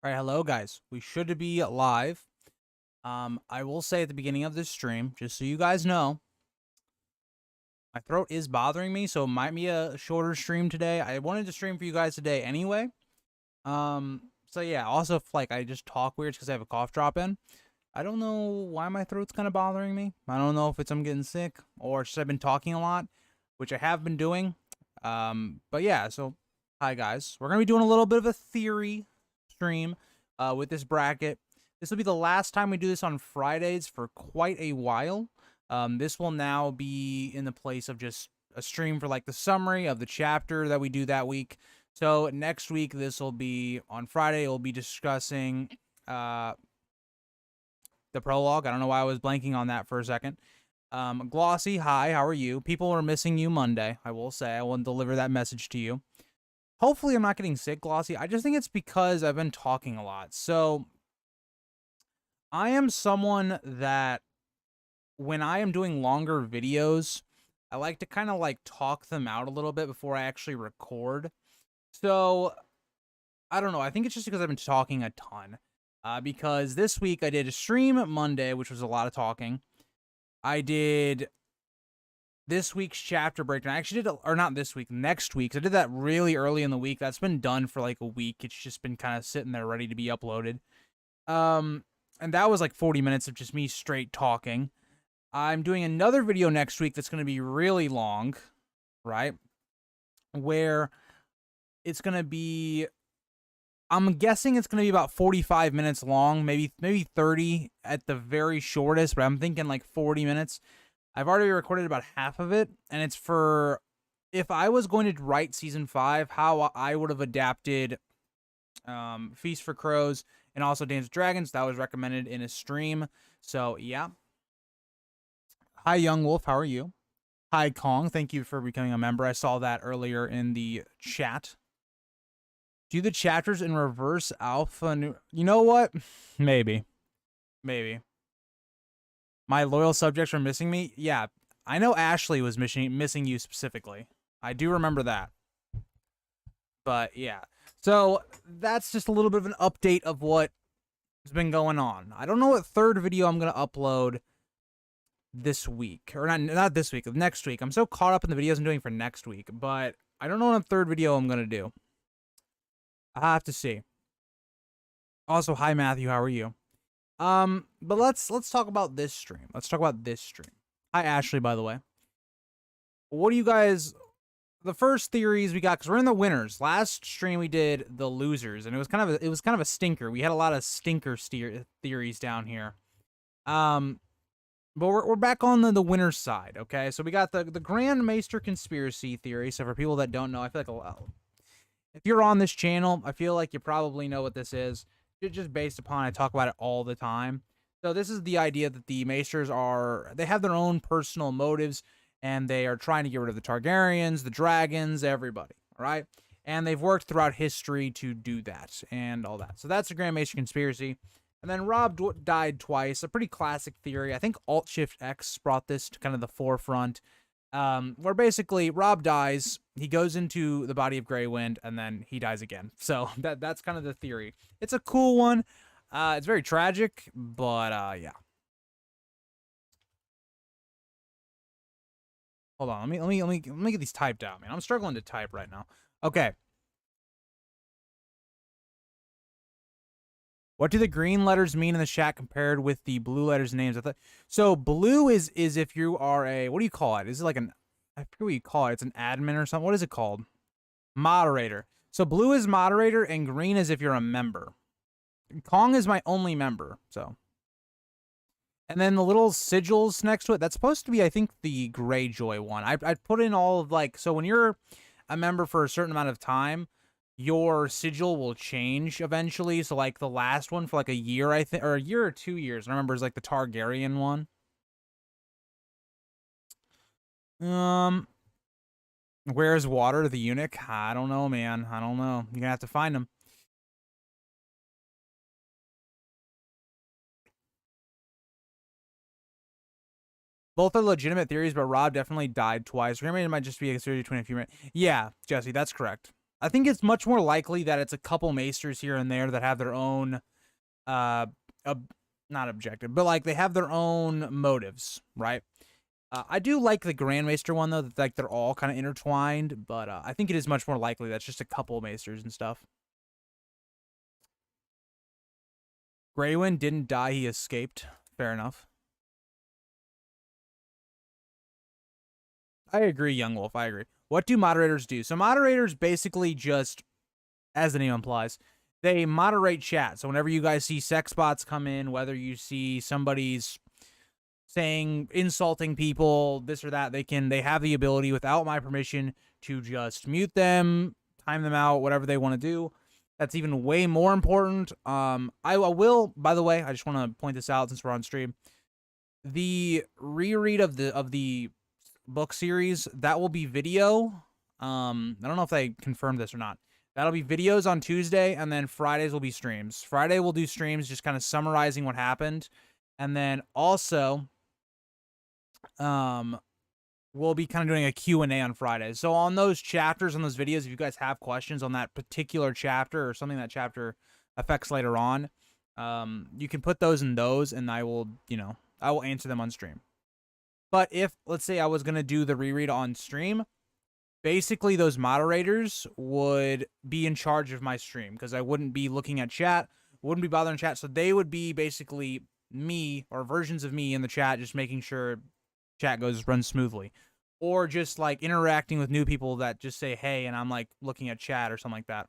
All right, hello guys. We should be live. I will say at the beginning of this stream, just so you guys know, my throat is bothering me, so it might be a shorter stream today. I wanted to stream for you guys today anyway. So yeah, also if like I just talk weird because I have a cough drop in. I don't know why my throat's kind of bothering me. I don't know if it's I'm getting sick or it's just I've been talking a lot, which I have been doing. But yeah, so hi guys. We're gonna be doing a little bit of a theory stream with this bracket. This will be the last time we do this on Fridays for quite a while. This will now be in the place of just a stream for like the summary of the chapter that we do that week. So next week, this will be on Friday. We'll be discussing the prologue. I don't know why I was blanking on that for a second. Glossy, hi, how are you? People are missing you Monday. I will say I will deliver that message to you. Hopefully I'm not getting sick, Glossy. I just think it's because I've been talking a lot. So I am someone that when I am doing longer videos, I like to kind of like talk them out a little bit before I actually record. So I don't know. I think it's just because I've been talking a ton. Because this week I did a stream Monday, which was a lot of talking. I did this week's chapter breakdown. I actually did, or not this week, next week. I did that really early in the week. That's been done for like a week. It's just been kind of sitting there ready to be uploaded. And that was like 40 minutes of just me straight talking. I'm doing another video next week that's going to be really long, right? Where it's going to be, I'm guessing it's going to be about 45 minutes long, maybe 30 at the very shortest, but I'm thinking like 40 minutes. I've already recorded about half of it, and it's for if I was going to write season 5, how I would have adapted Feast for Crows and also Dance with Dragons. That was recommended in a stream. So yeah. Hi, Young Wolf. How are you? Hi, Kong. Thank you for becoming a member. I saw that earlier in the chat. Do the chapters in reverse alpha? You know what? Maybe. Maybe. My loyal subjects are missing me? Yeah. I know Ashley was missing you specifically. I do remember that. But yeah. So that's just a little bit of an update of what has been going on. I don't know what third video I'm going to upload this week, or not this week, next week. I'm so caught up in the videos I'm doing for next week, but I don't know what third video I'm gonna do. I have to see. Also, hi Matthew, how are you? But let's talk about this stream. Let's talk about this stream. Hi Ashley, by the way. What do you guys? The first theories we got, because we're in the winners. Last stream we did the losers, and it was kind of a stinker. We had a lot of stinker theories down here. But we're back on the winner's side, okay? So we got the Grand Maester conspiracy theory. So for people that don't know, I feel like if you're on this channel, I feel like you probably know what this is. It's just based upon I talk about it all the time. So this is the idea that the Maesters they have their own personal motives, and they are trying to get rid of the Targaryens, the dragons, everybody, all right? And they've worked throughout history to do that and all that. So that's the Grand Maester conspiracy. And then Rob died twice, a pretty classic theory. I think Alt-Shift-X brought this to kind of the forefront, where basically Rob dies, he goes into the body of Grey Wind, and then he dies again. So that's kind of the theory. It's a cool one. It's very tragic, but yeah. Hold on, let me get these typed out, man. I'm struggling to type right now. Okay. What do the green letters mean in the chat compared with the blue letters names? So blue is if you are what do you call it? Is it like I forget what you call it. It's an admin or something. What is it called? Moderator. So blue is moderator and green is if you're a member. Kong is my only member, so. And then the little sigils next to it, that's supposed to be, I think, the Greyjoy one. I put in all of so when you're a member for a certain amount of time, your sigil will change eventually. So like the last one for like a year, I think, or a year or 2 years. I remember is like the Targaryen one. Where's Water, the eunuch? I don't know, man. I don't know. You're gonna have to find him. Both are legitimate theories, but Rob definitely died twice. Remember, it might just be a series between a few minutes. Yeah, Jesse, that's correct. I think it's much more likely that it's a couple maesters here and there that have their own, not objective, but like they have their own motives, right? I do like the Grand Maester one though, that like they're all kind of intertwined, but I think it is much more likely that's just a couple maesters and stuff. Greywind didn't die, he escaped. Fair enough. I agree, Young Wolf. I agree. What do moderators do? So moderators basically just, as the name implies, they moderate chat. So whenever you guys see sex bots come in, whether you see somebody's saying, insulting people, this or that, they have the ability without my permission to just mute them, time them out, whatever they want to do. That's even way more important. I will, by the way, I just want to point this out since we're on stream. The reread of the book series, that will be video. I don't know if they confirmed this or not. That'll be videos on Tuesday, and then Fridays will be streams. Friday we'll do streams just kind of summarizing what happened. And then also, we'll be kind of doing a Q&A on Fridays. So on those chapters, on those videos, if you guys have questions on that particular chapter or something that chapter affects later on, you can put those in those, and I will answer them on stream. But if, let's say I was going to do the reread on stream, basically those moderators would be in charge of my stream because I wouldn't be looking at chat, wouldn't be bothering chat. So they would be basically me or versions of me in the chat, just making sure chat runs smoothly, or just like interacting with new people that just say hey and I'm like looking at chat or something like that.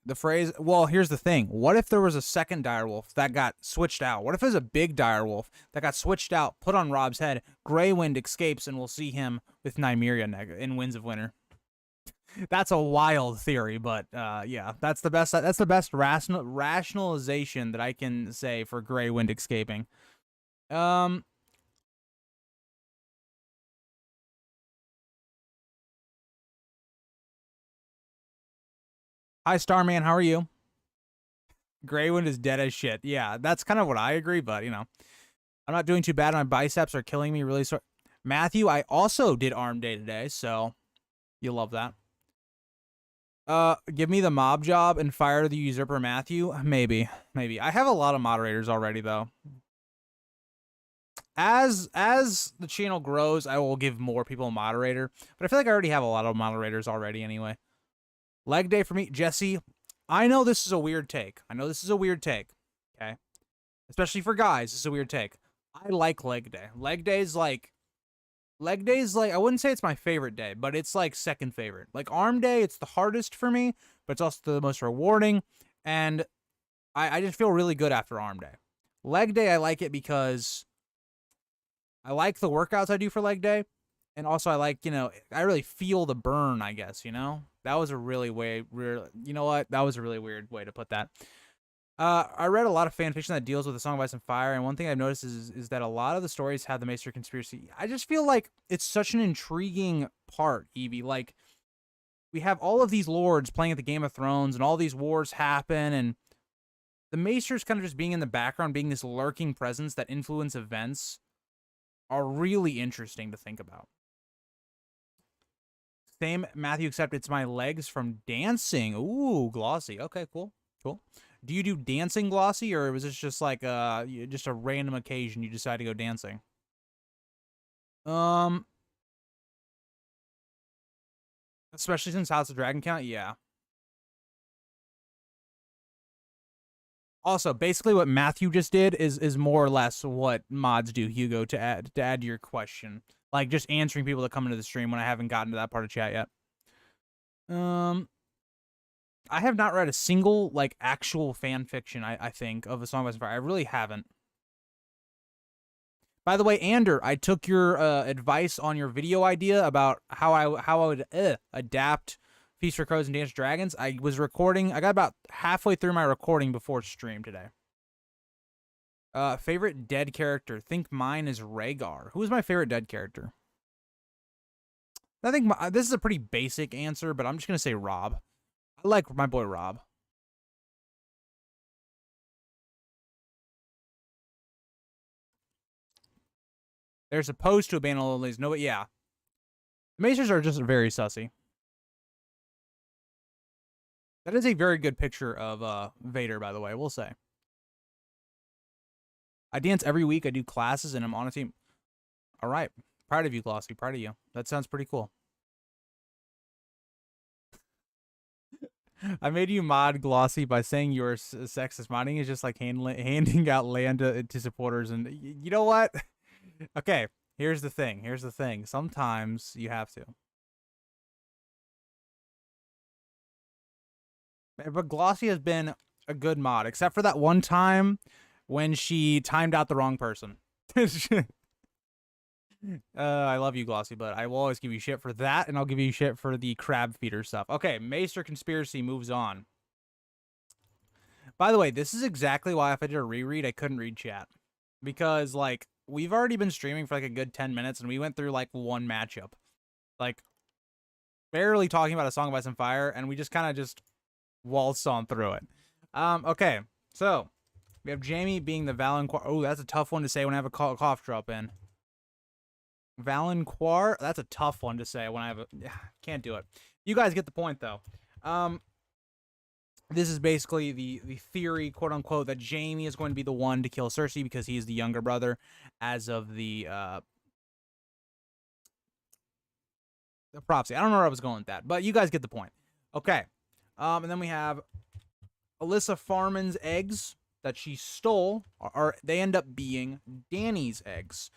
The phrase, well, here's the thing. What if there was a second direwolf that got switched out? What if there's a big direwolf that got switched out, put on Rob's head, Greywind escapes, and we'll see him with Nymeria in Winds of Winter? That's a wild theory, but yeah, that's the best rationalization that I can say for Greywind escaping. Hi, Starman. How are you? Greywind is dead as shit. Yeah, that's kind of what I agree, but, I'm not doing too bad. My biceps are killing me really. Matthew, I also did arm day today, so you'll love that. Give me the mob job and fire the usurper Matthew? Maybe. I have a lot of moderators already, though. As the channel grows, I will give more people a moderator, but I feel like I already have a lot of moderators already anyway. Leg day for me, Jesse. I know this is a weird take. Okay? Especially for guys, this is a weird take. I like leg day. Leg day's like, I wouldn't say it's my favorite day, but it's like second favorite. Like arm day, it's the hardest for me, but it's also the most rewarding, and I just feel really good after arm day. Leg day, I like it because I like the workouts I do for leg day, and also I like, I really feel the burn, I guess, That was a really that was a really weird way to put that. I read a lot of fan fiction that deals with the Song of Ice and Fire, and one thing I've noticed is that a lot of the stories have the Maester conspiracy. I just feel like it's such an intriguing part, Evie. Like, we have all of these lords playing at the Game of Thrones, and all these wars happen, and the Maesters kind of just being in the background, being this lurking presence that influence events, are really interesting to think about. Same, Matthew, except it's my legs from dancing. Ooh, glossy. Okay, cool. Do you do dancing, Glossy, or was this just like just a random occasion you decide to go dancing? Especially since House of Dragon count, yeah. Also, basically what Matthew just did is more or less what mods do, Hugo, to add to your question. Like, just answering people that come into the stream when I haven't gotten to that part of chat yet. I have not read a single, like, actual fan fiction, I think, of A Song of Ice and Fire. I really haven't. By the way, Ander, I took your advice on your video idea about how I would adapt Feast for Crows and Dance Dragons. I was recording. I got about halfway through my recording before stream today. Favorite dead character? Think mine is Rhaegar. Who is my favorite dead character? I think this is a pretty basic answer, but I'm just going to say Rob. I like my boy Rob. They're supposed to abandon lilies. No, but yeah. The Macers are just very sussy. That is a very good picture of Vader, by the way, we'll say. I dance every week. I do classes, and I'm on a team. All right. Proud of you, Glossy. Proud of you. That sounds pretty cool. I made you mod Glossy by saying you're sexist. Modding is just like handing out land to supporters. And you know what? Okay, here's the thing. Sometimes you have to. But Glossy has been a good mod, except for that one time when she timed out the wrong person. I love you, Glossy, but I will always give you shit for that, and I'll give you shit for the crab feeder stuff. Okay, Maester Conspiracy moves on. By the way, this is exactly why if I did a reread, I couldn't read chat. Because, like, we've already been streaming for, like, a good 10 minutes, and we went through, like, one matchup. Like, barely talking about A Song of Ice and Fire, and we just kind of just waltzed on through it. Okay, so, we have Jamie being the Valenquar. Oh, that's a tough one to say when I have a cough drop in. Valenquar? That's a tough one to say when I have a... Can't do it. You guys get the point, though. This is basically the theory, quote-unquote, that Jamie is going to be the one to kill Cersei because he is the younger brother as of the prophecy. I don't know where I was going with that, but you guys get the point. Okay. And then we have Alyssa Farman's eggs that she stole, they end up being Dany's eggs.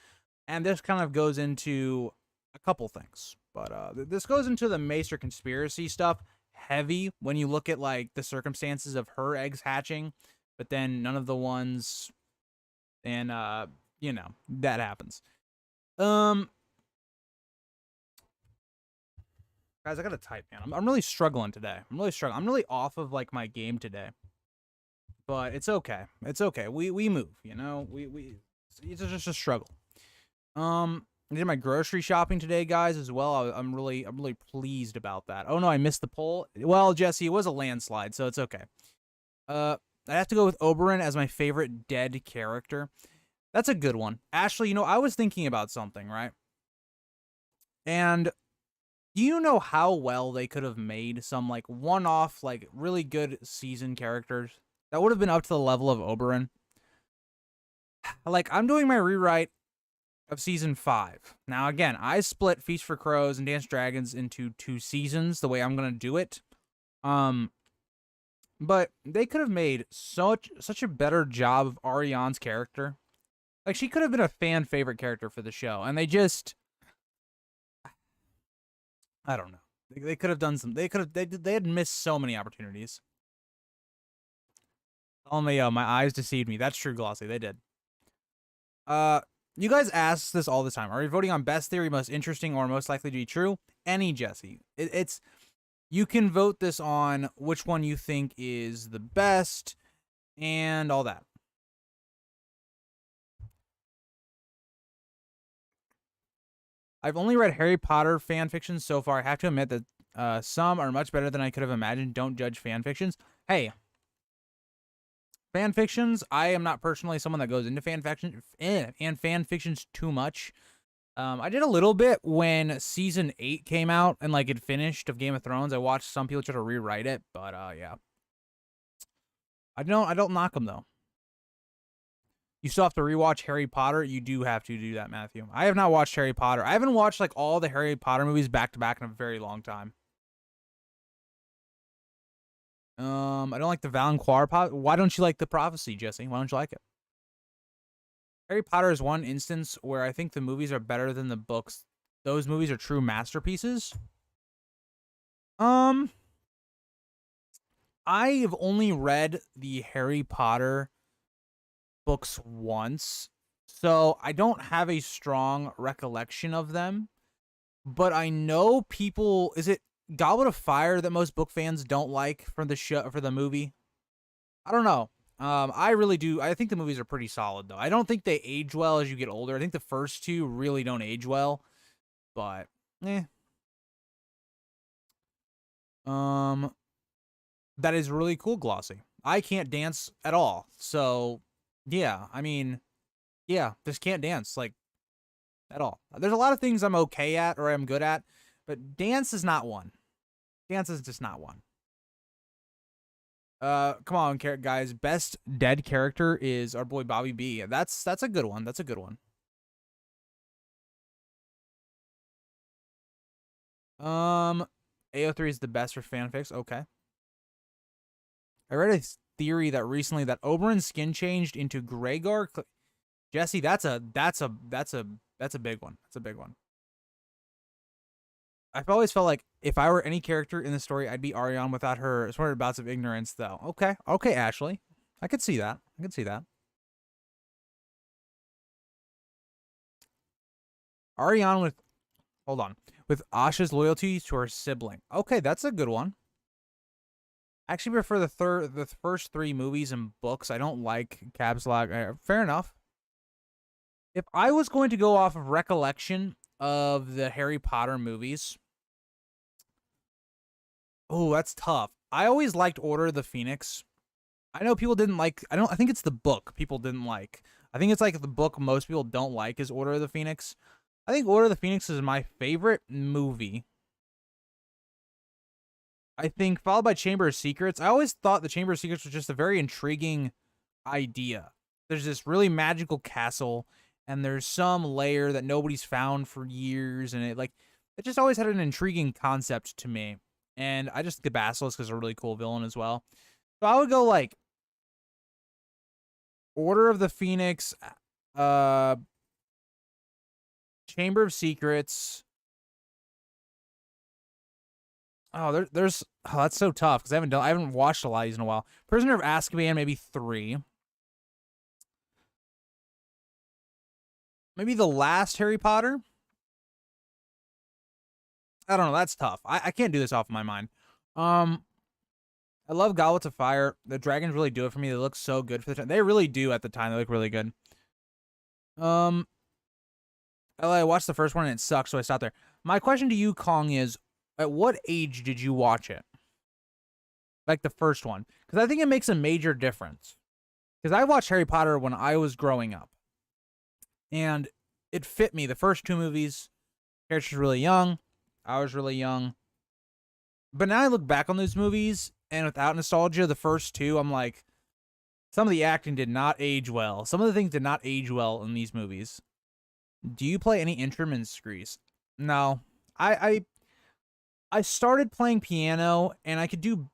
And this kind of goes into a couple things. But this goes into the Maester conspiracy stuff heavy when you look at, like, the circumstances of her eggs hatching, but then none of the ones, and, you know, that happens. Guys, I gotta type, man. I'm really struggling today. I'm really off of, like, my game today. But it's okay. It's okay. We move, you know? It's just a struggle. I did my grocery shopping today, guys, as well. I'm really pleased about that. Oh no, I missed the poll. Well, Jesse, it was a landslide, so it's okay. I have to go with Oberyn as my favorite dead character. That's a good one. Ashley, you know, I was thinking about something, right? And do you know how well they could have made some, like, one-off, like, really good season characters that would have been up to the level of Oberyn? Like, I'm doing my rewrite of season 5. Now, again, I split Feast for Crows and Dance Dragons into 2 seasons, the way I'm gonna do it. But they could have made such a better job of Ariane's character. Like, she could have been a fan favorite character for the show, and they just, I don't know. They could have done some. They had missed so many opportunities. Oh my eyes deceived me. That's true, Glossy. They did. You guys ask this all the time. Are you voting on best theory, most interesting, or most likely to be true? Any, Jesse. It's you can vote this on which one you think is the best and all that. I've only read Harry Potter fan fictions so far. I have to admit that some are much better than I could have imagined. Don't judge fan fictions. Hey, fan fictions, I am not personally someone that goes into fan fictions too much. I did a little bit when season 8 came out and, like, it finished of Game of Thrones. I watched some people try to rewrite it, but yeah. I don't knock them though. You still have to rewatch Harry Potter. You do have to do that, Matthew. I have not watched Harry Potter. I haven't watched, like, all the Harry Potter movies back to back in a very long time. I don't like the Valenquar. Why don't you like the prophecy, Jesse? Why don't you like it? Harry Potter is one instance where I think the movies are better than the books. Those movies are true masterpieces. I've only read the Harry Potter books once, so I don't have a strong recollection of them. But I know people. Is it Goblet of Fire that most book fans don't like for the show, for the movie? I don't know. I really do. I think the movies are pretty solid, though. I don't think they age well as you get older. I think the first 2 really don't age well, but that is really cool, Glossy. I can't dance at all, so yeah. I mean, yeah, just can't dance. Like, at all. There's a lot of things I'm okay at or I'm good at, but dance is not one. Dance is just not one. Come on, guys. Best dead character is our boy Bobby B. That's a good one. That's a good one. AO3 is the best for fanfics. Okay. I read a theory that recently that Oberyn's skin changed into Rhaegar. Jesse, that's a big one. That's a big one. I've always felt like if I were any character in the story, I'd be Arianne without her sort of bouts of ignorance, though. Okay. Okay, Ashley. I could see that. I could see that. Arianne with... Hold on. With Asha's loyalty to her sibling. Okay, that's a good one. I actually prefer the first 3 movies and books. I don't like caps lock. Fair enough. If I was going to go off of recollection of the Harry Potter movies... Oh, that's tough. I always liked Order of the Phoenix. I know people didn't like... I think it's the book people didn't like. I think it's like the book most people don't like is Order of the Phoenix. I think Order of the Phoenix is my favorite movie. I think followed by Chamber of Secrets. I always thought the Chamber of Secrets was just a very intriguing idea. There's this really magical castle, and there's some layer that nobody's found for years, and it just always had an intriguing concept to me. And I just think the Basilisk is a really cool villain as well. So I would go like Order of the Phoenix, Chamber of Secrets. Oh, there's that's so tough because I haven't watched a lot of these in a while. Prisoner of Azkaban, maybe 3. Maybe the last Harry Potter. I don't know. That's tough. I can't do this off of my mind. I love Goblets of Fire. The dragons really do it for me. They look so good for the time. They really do at the time. They look really good. I watched the first one and it sucked, so I stopped there. My question to you, Kong, is at what age did you watch it? Like the first one. Because I think it makes a major difference. Because I watched Harry Potter when I was growing up. And it fit me. The first 2 movies, characters really young. I was really young. But now I look back on those movies, and without nostalgia, the first 2, I'm like, some of the acting did not age well. Some of the things did not age well in these movies. Do you play any instruments, Grease? No. I started playing piano, and I could do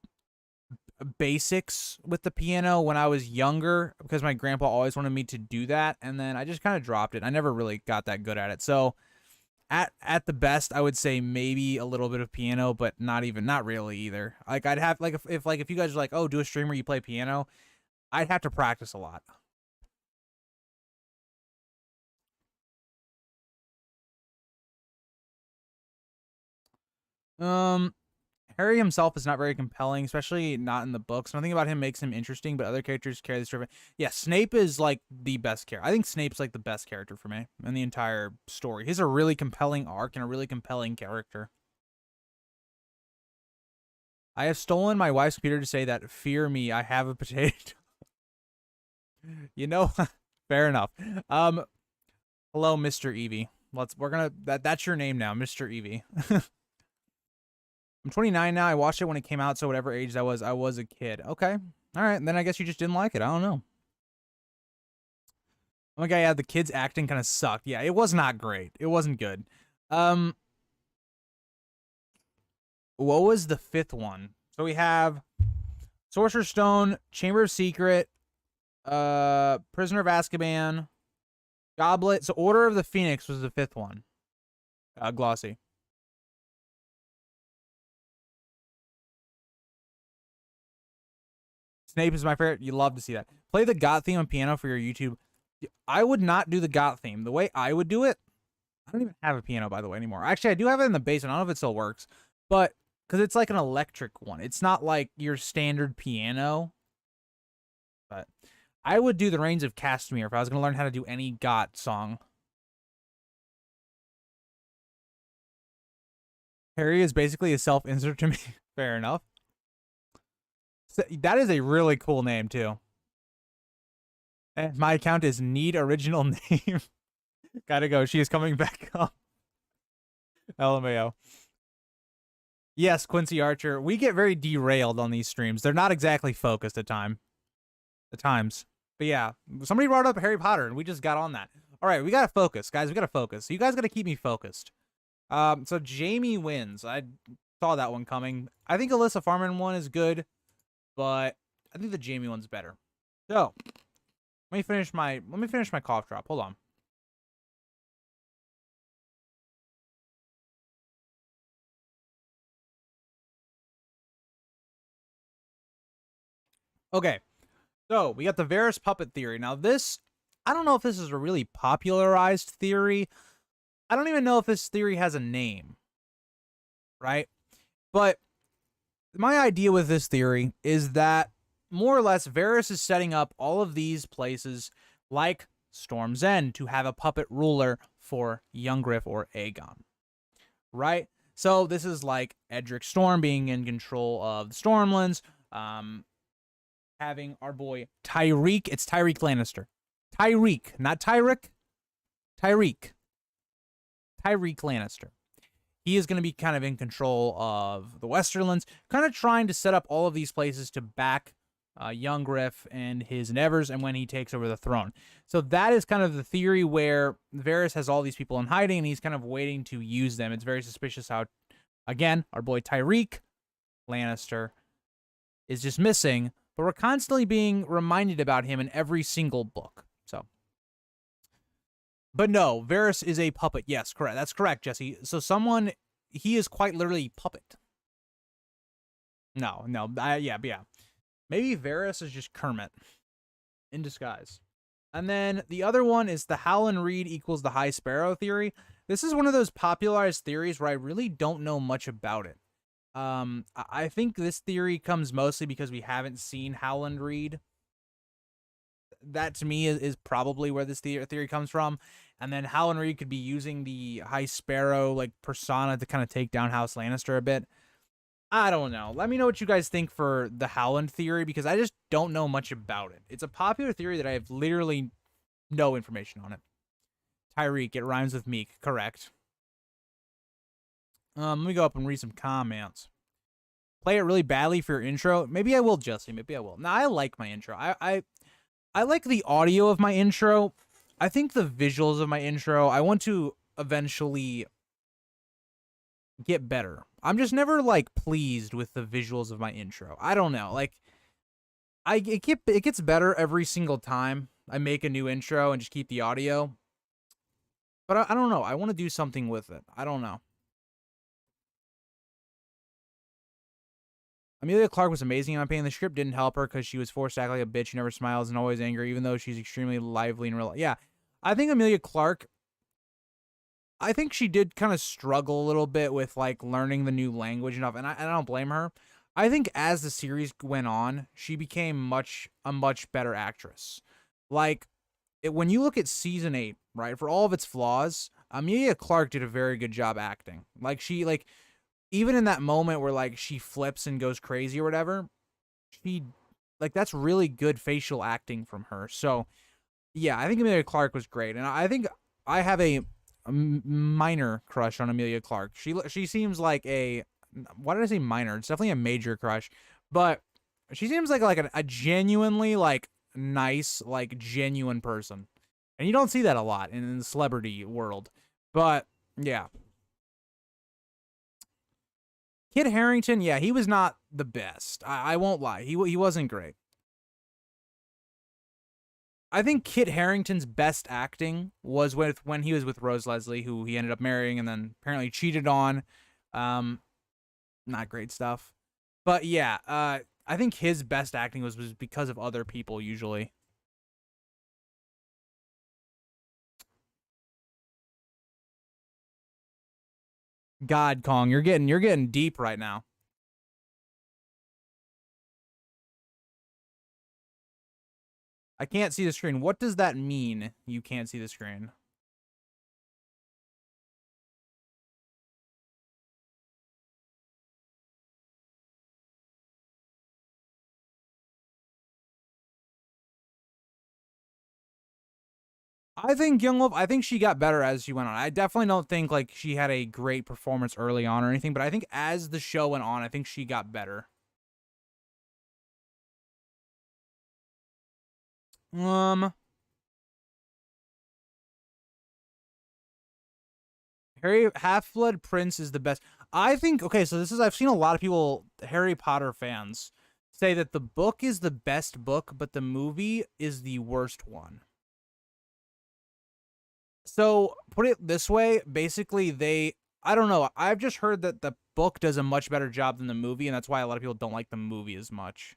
basics with the piano when I was younger because my grandpa always wanted me to do that, and then I just kind of dropped it. I never really got that good at it. So at the best, I would say maybe a little bit of piano, but not really either. Like I'd have like if you guys are like, oh, do a stream where you play piano, I'd have to practice a lot. Harry himself is not very compelling, especially not in the books. Nothing about him makes him interesting, but other characters carry the story. Yeah, Snape is like the best character. I think Snape's like the best character for me in the entire story. He's a really compelling arc and a really compelling character. I have stolen my wife's computer to say that, fear me, I have a potato. You know, fair enough. Hello, Mr. Evie. That's your name now, Mr. Evie. I'm 29 now. I watched it when it came out, so whatever age that was, I was a kid. Okay. All right. Then I guess you just didn't like it. I don't know. Oh my god, yeah, the kids acting kind of sucked. Yeah, it was not great. It wasn't good. What was the 5th one? So we have Sorcerer's Stone, Chamber of Secret, Prisoner of Azkaban, Goblet. So Order of the Phoenix was the 5th one. Glossy. Snape is my favorite. You love to see that. Play the GOT theme on piano for your YouTube. I would not do the GOT theme. The way I would do it, I don't even have a piano, by the way, anymore. Actually, I do have it in the basement. I don't know if it still works. But, because it's like an electric one. It's not like your standard piano. But I would do the Reigns of Castamere if I was going to learn how to do any GOT song. Harry is basically a self-insert to me. Fair enough. That is a really cool name, too. And my account is Need Original Name. Gotta go. She is coming back up. LMAO. Yes, Quincy Archer. We get very derailed on these streams. They're not exactly focused at times. But yeah, somebody brought up Harry Potter, and we just got on that. All right, we gotta focus, guys. We gotta focus. You guys gotta keep me focused. So Jamie wins. I saw that one coming. I think Alyssa Farman one is good, but I think the Jamie one's better. So let me finish my cough drop. Hold on. Okay, so we got the Varys puppet theory. Now this, I don't know if this is a really popularized theory. I don't even know if this theory has a name, right? But my idea with this theory is that more or less Varys is setting up all of these places like Storm's End to have a puppet ruler for Youngriff or Aegon, right? So this is like Edric Storm being in control of the Stormlands, having our boy Tyreek. It's Tyreek Lannister. Tyreek, not Tyrick. Tyreek. Tyreek Lannister. He is going to be kind of in control of the Westerlands, kind of trying to set up all of these places to back Youngriff and his Nevers and when he takes over the throne. So that is kind of the theory where Varys has all these people in hiding and he's kind of waiting to use them. It's very suspicious how, again, our boy Tyreek Lannister is just missing, but we're constantly being reminded about him in every single book. So, but no, Varys is a puppet. Yes, correct. That's correct, Jesse. So he is quite literally puppet. No, yeah. Maybe Varys is just Kermit in disguise. And then the other one is the Howland Reed equals the High Sparrow theory. This is one of those popularized theories where I really don't know much about it. I think this theory comes mostly because we haven't seen Howland Reed. That to me is probably where this theory comes from. And then Howland Reed could be using the High Sparrow like persona to kind of take down House Lannister a bit. I don't know. Let me know what you guys think for the Howland theory because I just don't know much about it. It's a popular theory that I have literally no information on it. Tyreek, it rhymes with Meek, correct. Let me go up and read some comments. Play it really badly for your intro. Maybe I will, Jesse. Maybe I will. Now I like my intro. I like the audio of my intro. I think the visuals of my intro, I want to eventually get better. I'm just never like pleased with the visuals of my intro. I don't know. Like it gets better every single time I make a new intro and just keep the audio. But I don't know. I want to do something with it. I don't know. Emilia Clarke was amazing in my opinion. The script didn't help her because she was forced to act like a bitch who never smiles and always angry, even though she's extremely lively in real life. Yeah, I think Emilia Clarke, I think she did kind of struggle a little bit with like learning the new language and stuff, and I don't blame her. I think as the series went on, she became a much better actress. Like when you look at season 8, right, for all of its flaws, Emilia Clarke did a very good job acting. Like she like even in that moment where like she flips and goes crazy or whatever, she like that's really good facial acting from her. So yeah, I think Emilia Clarke was great, and I think I have a minor crush on Emilia Clarke. She seems like a, why did I say minor? It's definitely a major crush, but she seems like a genuinely like nice, like genuine person, and you don't see that a lot in the celebrity world. But yeah. Kit Harington, yeah, he was not the best. I won't lie. He wasn't great. I think Kit Harington's best acting was when he was with Rose Leslie, who he ended up marrying and then apparently cheated on. Not great stuff. But yeah, I think his best acting was because of other people usually. God, Kong, you're getting deep right now. I can't see the screen. What does that mean? You can't see the screen. I think Young Wolf, I think she got better as she went on. I definitely don't think like she had a great performance early on or anything, but I think as the show went on, I think she got better. Harry Half-Blood Prince is the best. I think okay, so this is I've seen a lot of people, Harry Potter fans, say that the book is the best book, but the movie is the worst one. So put it this way, basically I don't know. I've just heard that the book does a much better job than the movie, and that's why a lot of people don't like the movie as much.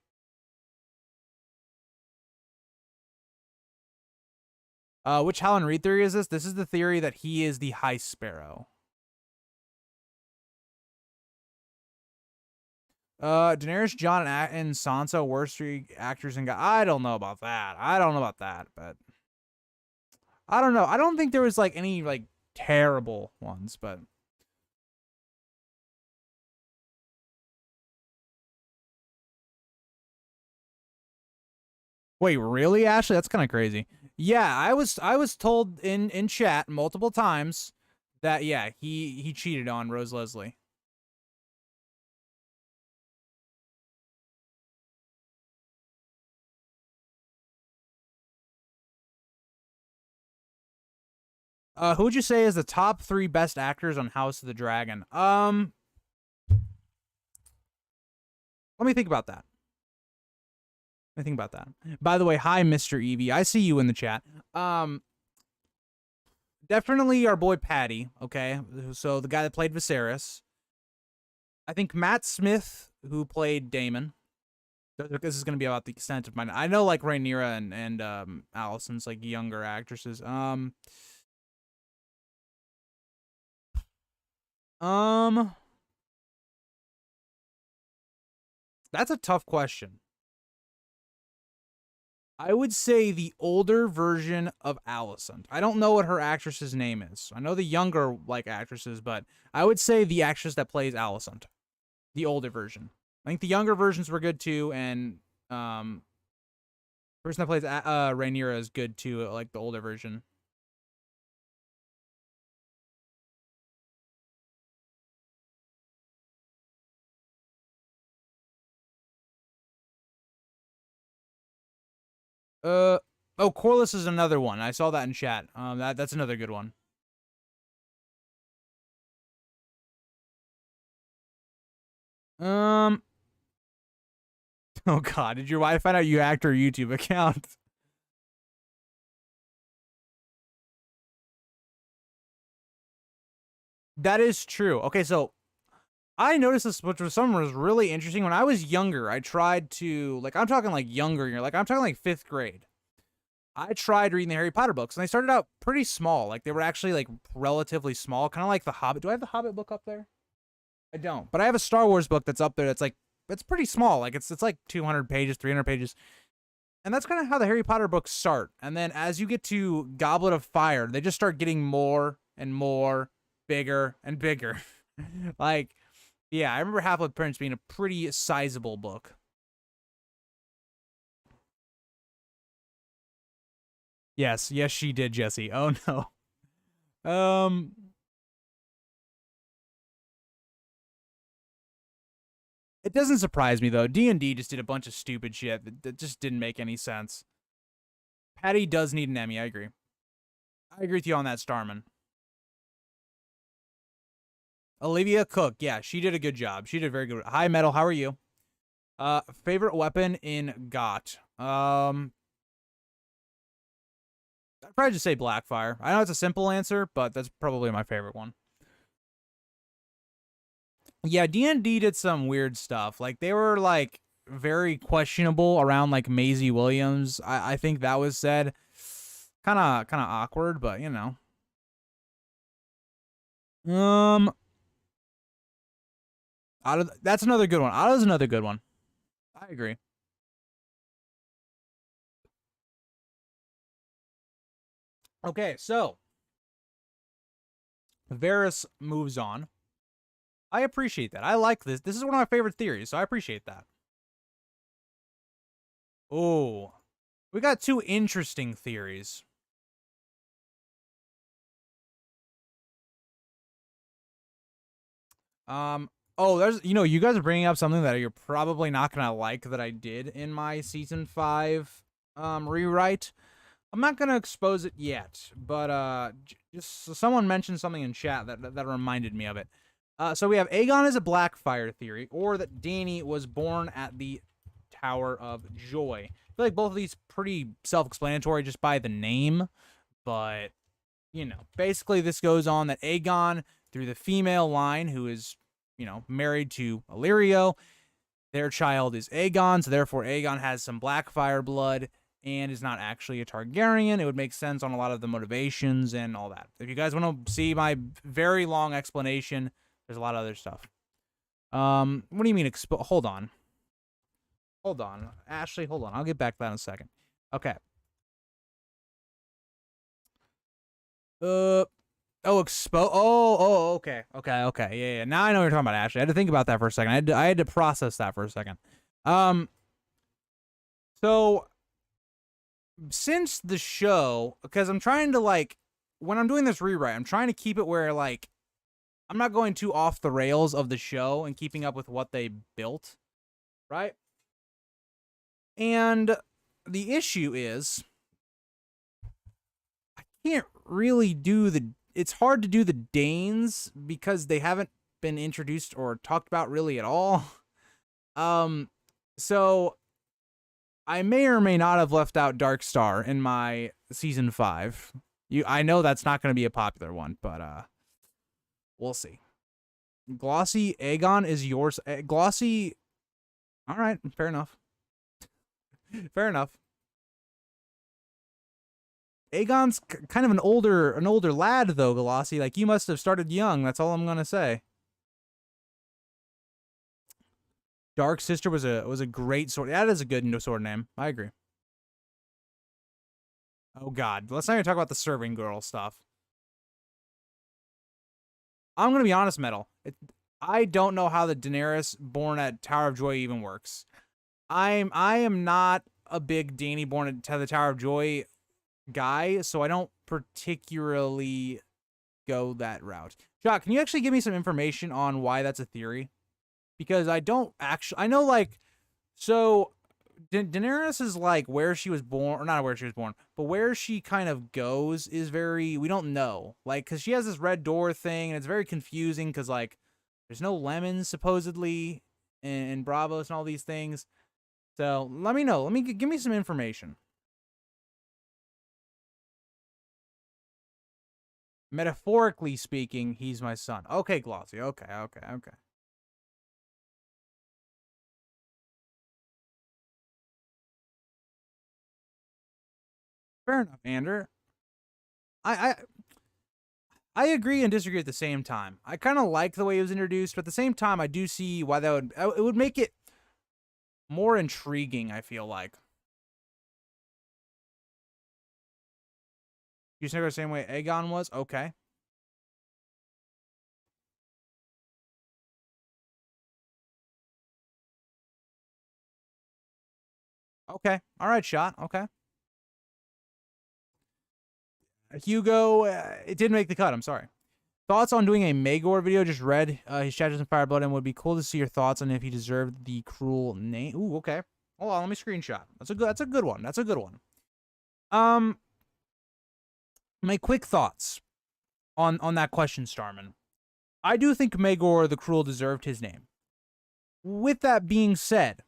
Which Howland Reed theory is this? This is the theory that he is the High Sparrow. Daenerys, Jon, and Sansa, worst three actors in God. I don't know about that. But I don't know. I don't think there was like any like terrible ones, but wait, really, Ashley? That's kind of crazy. Yeah, I was told in chat multiple times that yeah, he cheated on Rose Leslie. Who would you say is the top 3 best actors on House of the Dragon? Let me think about that. By the way, hi, Mr. Evie. I see you in the chat. Definitely our boy Patty. Okay, so the guy that played Viserys. I think Matt Smith, who played Daemon. This is gonna be about the extent of mine. I know like Rhaenyra and Allison's like younger actresses. That's a tough question. I would say the older version of Allison. I don't know what her actress's name is. I know the younger like actresses, but I would say the actress that plays Allison, the older version. I think the younger versions were good too, and the person that plays Rhaenyra is good too, like the older version. Oh, Corliss is another one. I saw that in chat. That's another good one. Oh God, did your wife find out you hacked her YouTube account? That is true. Okay, so I noticed this, which was something was really interesting. When I was younger, I tried to like I'm talking like younger, like I'm talking like 5th grade. I tried reading the Harry Potter books, and they started out pretty small. Like they were actually like relatively small, kind of like the Hobbit. Do I have the Hobbit book up there? I don't, but I have a Star Wars book that's up there. That's like it's pretty small. Like it's like 200 pages, 300 pages, and that's kind of how the Harry Potter books start. And then as you get to Goblet of Fire, they just start getting more and more, bigger and bigger. Like, yeah, I remember Half-Blood Prince being a pretty sizable book. Yes, she did, Jesse. Oh no. It doesn't surprise me though. D&D just did a bunch of stupid shit that just didn't make any sense. Patty does need an Emmy. I agree. I agree with you on that, Starman. Olivia Cook, yeah, she did a good job. She did very good. Hi, Metal. How are you? Favorite weapon in GOT. I'd probably just say Blackfire. I know it's a simple answer, but that's probably my favorite one. Yeah, D&D did some weird stuff. Like they were like very questionable around like Maisie Williams. I think that was said. Kind of awkward, but you know. Um that's another good one. Otto's another good one. I agree. Okay, so Varys moves on. I appreciate that. I like this. This is one of my favorite theories, so I appreciate that. Oh, we got 2 interesting theories. Oh, there's, you guys are bringing up something that you're probably not gonna like that I did in my season 5 rewrite. I'm not gonna expose it yet, but just someone mentioned something in chat that reminded me of it. So we have Aegon as a Blackfire theory, or that Dany was born at the Tower of Joy. I feel like both of these pretty self-explanatory just by the name, but basically this goes on that Aegon, through the female line, who is, married to Illyrio, their child is Aegon, so therefore Aegon has some Blackfire blood and is not actually a Targaryen. It would make sense on a lot of the motivations and all that. If you guys want to see my very long explanation, there's a lot of other stuff. What do you mean hold on. Hold on. Ashley, hold on. I'll get back to that in a second. Okay. Okay. Yeah. Now I know what you're talking about, Ashley. I had to think about that for a second. I had to process that for a second. So since the show, because I'm trying to, like, when I'm doing this rewrite, I'm trying to keep it where, like, I'm not going too off the rails of the show and keeping up with what they built, right? And the issue is I can't really do it's hard to do the Danes because they haven't been introduced or talked about really at all. So I may or may not have left out Darkstar in my season 5. I know that's not going to be a popular one, but we'll see. Glossy Aegon is yours. Glossy. All right, fair enough. Fair enough. Aegon's kind of an older lad though, Glossy. Like, you must have started young. That's all I'm gonna say. Dark Sister was a great sword. That is a good sword name. I agree. Oh God, let's not even talk about the serving girl stuff. I'm gonna be honest, Metal. I don't know how the Daenerys born at Tower of Joy even works. I am not a big Dany born at the Tower of Joy guy, so I don't particularly go that route. Jock, can you actually give me some information on why that's a theory? Because I don't actually, I know, like, so Daenerys is like where she was born, or not where she was born, but where she kind of goes is very, we don't know, like, because she has this red door thing, and it's very confusing because, like, there's no lemons supposedly in Bravos and all these things. So let me know. Give me some information. Metaphorically speaking, he's my son. Okay, Glossy. Okay. Fair enough, Ander. I agree and disagree at the same time. I kind of like the way it was introduced, but at the same time, I do see why it would make it more intriguing, I feel like. You snigger the same way Aegon was? Okay. Okay. All right, shot. Okay. Hugo, it didn't make the cut. I'm sorry. Thoughts on doing a Maegor video? Just read his chapters in Fireblood and would be cool to see your thoughts on if he deserved the cruel name. Ooh, okay. Hold on, let me screenshot. That's a good one. That's a good one. My quick thoughts on that question, Starman. I do think Maegor the Cruel deserved his name. With that being said,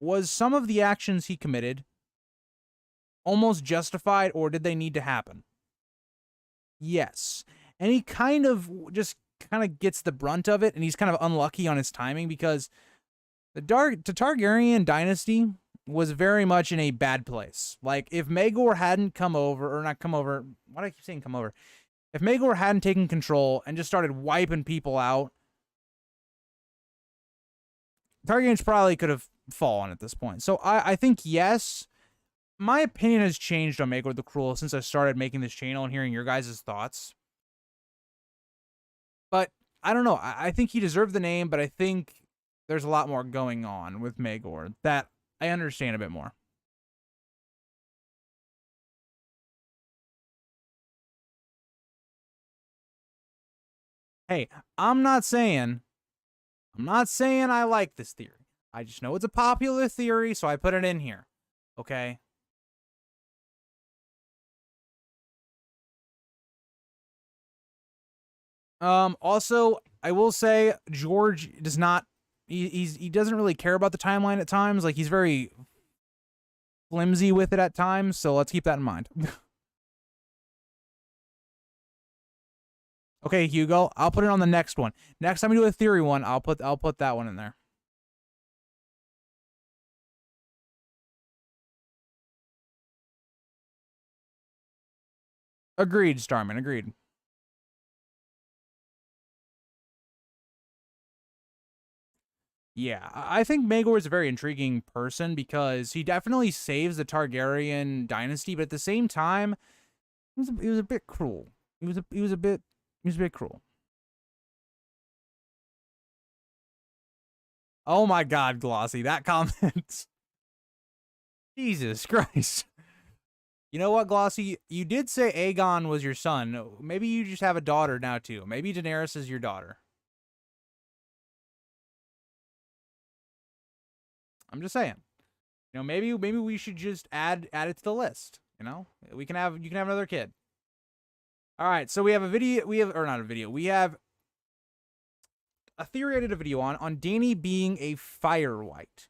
was some of the actions he committed almost justified, or did they need to happen? Yes. And he kind of gets the brunt of it, and he's kind of unlucky on his timing because the Targaryen dynasty was very much in a bad place. Like, if Maegor hadn't come over, or not come over, why do I keep saying come over? If Maegor hadn't taken control and just started wiping people out, Targaryens probably could have fallen at this point. So I think, yes, my opinion has changed on Maegor the Cruel since I started making this channel and hearing your guys' thoughts. But I don't know. I think he deserved the name, but I think there's a lot more going on with Maegor that I understand a bit more. Hey, I'm not saying I like this theory. I just know it's a popular theory, so I put it in here. Okay? Also, I will say George does not he doesn't really care about the timeline at times. Like he's very flimsy with it at times, so let's keep that in mind. Okay, Hugo, I'll put it on the next one. Next time we do a theory one, I'll put that one in there. Agreed, Starman. Agreed. Yeah, I think Maegor is a very intriguing person because he definitely saves the Targaryen dynasty, but at the same time, he was a bit cruel. He was a bit cruel. Oh my God, Glossy, that comment. Jesus Christ. You know what, Glossy? You did say Aegon was your son. Maybe you just have a daughter now too. Maybe Daenerys is your daughter. I'm just saying. You know, maybe we should just add it to the list. You know, you can have another kid. All right, so we have a video. We have or not a video. We have a theory I did a video on Dany being a fire white.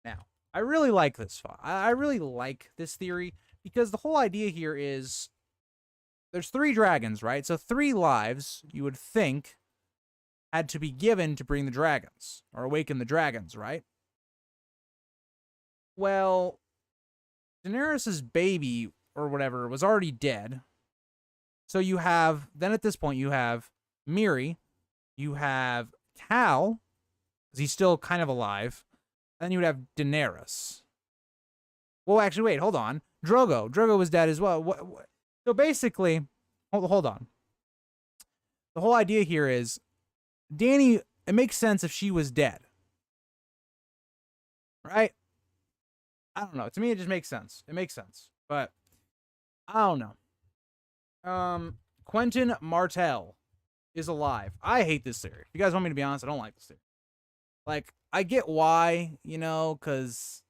Now, I really like this. I really like this theory because the whole idea here is there's 3 dragons, right? So 3 lives you would think had to be given to bring the dragons or awaken the dragons, right? Well, Daenerys's baby or whatever was already dead. So you have then at this point you have Miri, you have Cal, because he's still kind of alive, and then you would have Daenerys. Well, actually, wait, hold on. Drogo was dead as well. What? So basically, hold on. The whole idea here is Dany. It makes sense if she was dead, right? I don't know. To me, it just makes sense. It makes sense, but I don't know. Quentin Martell is alive. I hate this theory. If you guys want me to be honest, I don't like this theory. Like, I get why, you know, because,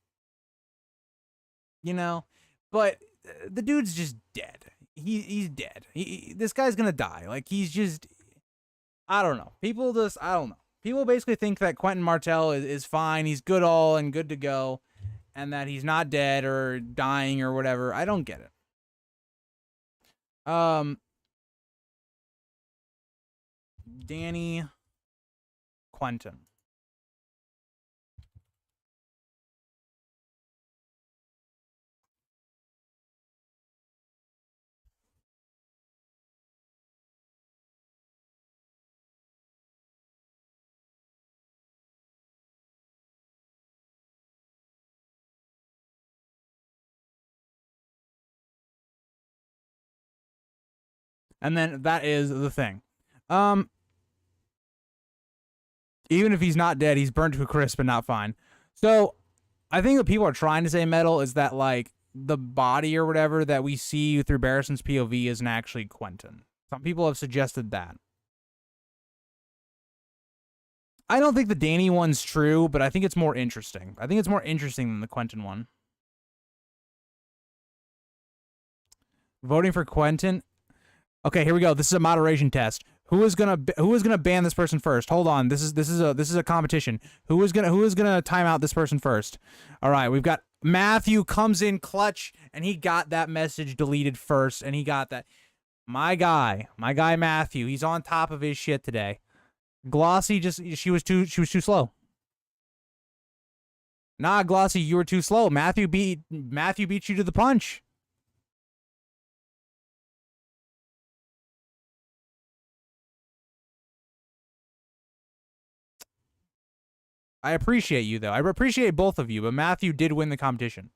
you know, but the dude's just dead. He's dead. This guy's gonna die. Like, he's just, I don't know. I don't know. People basically think that Quentin Martell is fine. He's good all and good to go, and that he's not dead or dying or whatever. I don't get it. Um, Dany Quentin. And then that is the thing. Um, Even if he's not dead, he's burnt to a crisp and not fine. So I think what people are trying to say, Metal, is that like the body or whatever that we see through Barrison's POV isn't actually Quentin. Some people have suggested that. I don't think the Dany one's true, but I think it's more interesting. I think it's more interesting than the Quentin one. Voting for Quentin. Okay, here we go. This is a moderation test. Who is gonna ban this person first? Hold on. This is a competition. Who is gonna time out this person first? All right, we've got Matthew comes in clutch, and he got that message deleted first, and he got that. My guy Matthew. He's on top of his shit today. Glossy she was too slow. Nah, Glossy, you were too slow. Matthew beat you to the punch. I appreciate you, though. I appreciate both of you, but Matthew did win the competition.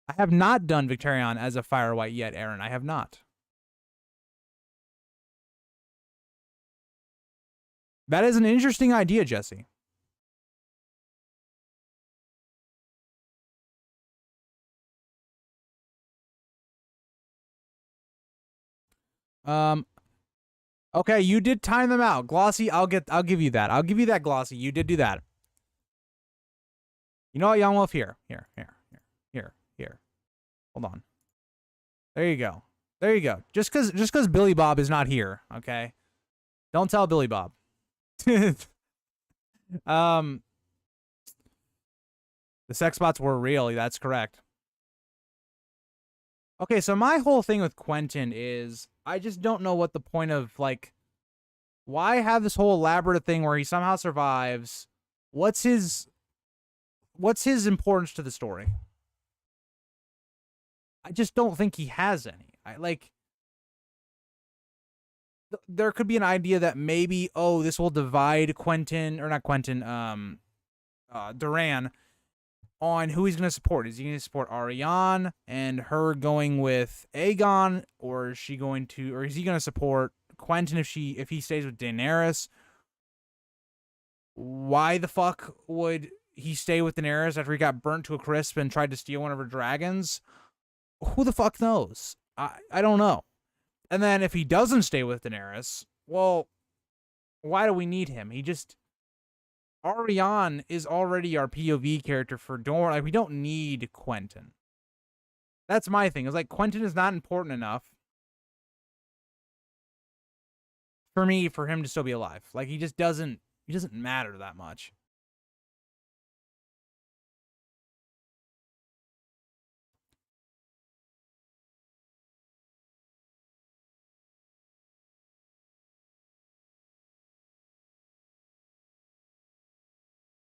I have not done Victorion as a Fire White yet, Aaron. I have not. That is an interesting idea, Jesse. Um, Okay, you did time them out. Glossy, I'll give you that. I'll give you that, Glossy. You did do that. You know what, Young Wolf? Here. Hold on. There you go. There you go. Just cause Billy Bob is not here, okay? Don't tell Billy Bob. The sex bots were real. That's correct. Okay, so my whole thing with Quentin is I just don't know what the point of, like, why have this whole elaborate thing where he somehow survives? What's his importance to the story? I just don't think he has any. There could be an idea that maybe, oh, this will divide Quentin, or not Quentin, Duran, on who he's going to support. Is he going to support Ariane and her going with Aegon, or is he going to support Quentin if he stays with Daenerys? Why the fuck would he stay with Daenerys after he got burnt to a crisp and tried to steal one of her dragons? Who the fuck knows? I don't know. And then if he doesn't stay with Daenerys, well, why do we need him? Ariane is already our POV character for Dorne. Like, we don't need Quentin. That's my thing. It's like, Quentin is not important enough for him to still be alive. Like, he doesn't matter that much.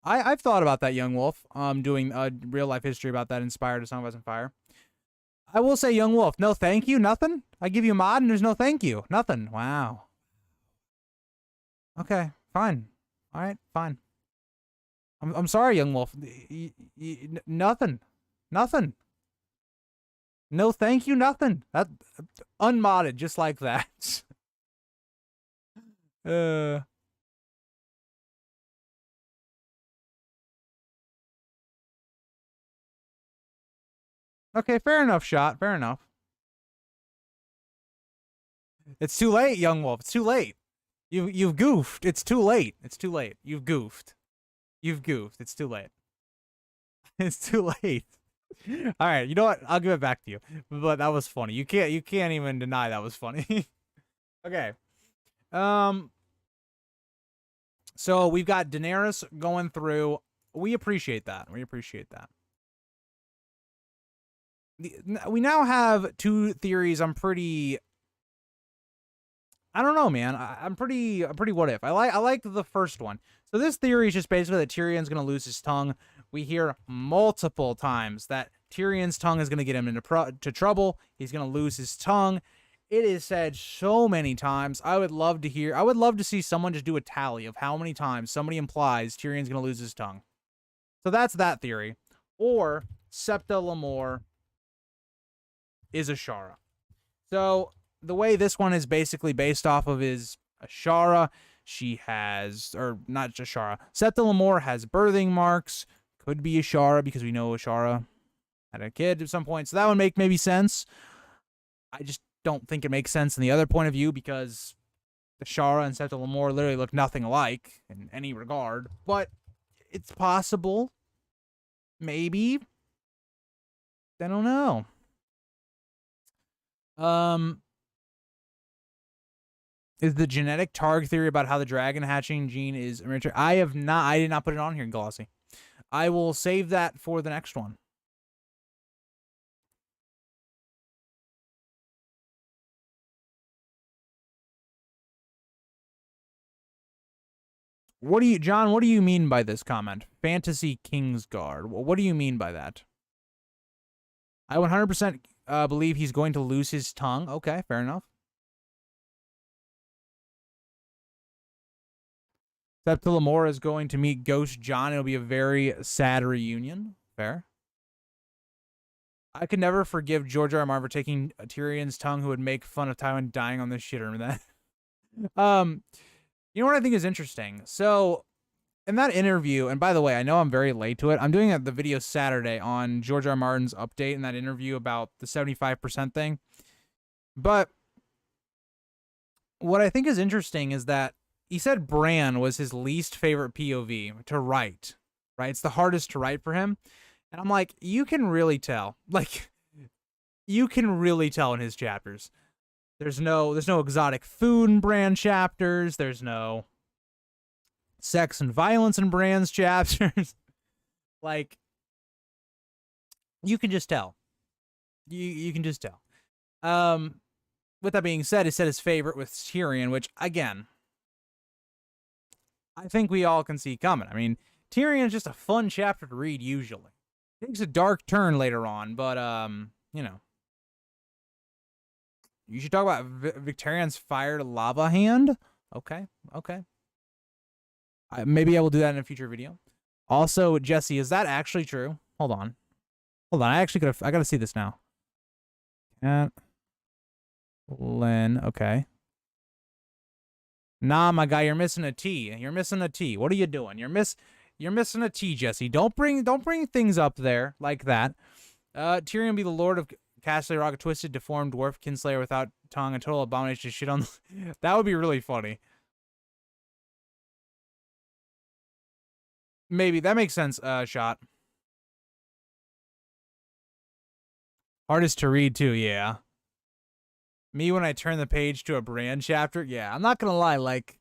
I've thought about that, Young Wolf. Doing a real life history about that, inspired A Song of Ice and Fire. I will say, Young Wolf, no thank you, nothing. I give you a mod and there's no thank you, nothing. Wow. Okay, fine. All right, fine. I'm sorry, Young Wolf. Nothing. No thank you, nothing. That unmodded, just like that. Okay, fair enough, shot. Fair enough. It's too late, Young Wolf. It's too late. You've goofed. It's too late. It's too late. You've goofed. It's too late. It's too late. All right, you know what? I'll give it back to you. But that was funny. You can't even deny that was funny. Okay. So we've got Daenerys going through. We appreciate that. We now have two theories. I don't know, man. I'm pretty what if. I like the first one. So this theory is just basically that Tyrion's going to lose his tongue. We hear multiple times that Tyrion's tongue is going to get him into trouble. He's going to lose his tongue. It is said so many times. I would love to see someone just do a tally of how many times somebody implies Tyrion's going to lose his tongue. So that's that theory. Or Septa Lemore is Ashara. So the way this one is basically based off of is Ashara. She has, or not Ashara, Septa Lemore has birthing marks. Could be Ashara because we know Ashara had a kid at some point. So that would make maybe sense. I just don't think it makes sense in the other point of view because Ashara and Septa Lemore literally look nothing alike in any regard. But it's possible. Maybe. I don't know. Is the genetic Targ theory about how the dragon hatching gene is I did not put it on here, Glossy. I will save that for the next one. John, what do you mean by this comment? Fantasy Kingsguard. What do you mean by that? I 100% believe he's going to lose his tongue. Okay, fair enough. Septa Lemore is going to meet Ghost John. It'll be a very sad reunion. Fair. I could never forgive George R. R. Martin for taking Tyrion's tongue, who would make fun of Tywin dying on this shit. Remember that? You know what I think is interesting? So, in that interview, and by the way, I know I'm very late to it. I'm doing the video Saturday on George R. R. Martin's update in that interview about the 75% thing. But what I think is interesting is that he said Bran was his least favorite POV to write, right? It's the hardest to write for him. And I'm like, you can really tell. Like, you can really tell in his chapters. There's no exotic food in Bran chapters. There's no sex and violence in Bran's chapters. Like, you can just tell. You can just tell. With that being said, he said his favorite was Tyrion, which again, I think we all can see coming. I mean, Tyrion is just a fun chapter to read usually. It takes a dark turn later on, but you know. You should talk about Victarion's fired lava hand. Okay, okay. Maybe I will do that in a future video. Also, Jesse, is that actually true? Hold on. Hold on. I gotta see this now. Lynn, okay. Nah, my guy, you're missing a T. You're missing a T. What are you doing? You're missing a T, Jesse. Don't bring things up there like that. Tyrion be the Lord of Casterly Rock, a twisted, deformed dwarf kinslayer without tongue, a total abomination to shit on. That would be really funny. Maybe that makes sense. Shot. Hardest to read too. Yeah. Me when I turn the page to a Bran chapter. Yeah, I'm not gonna lie. Like,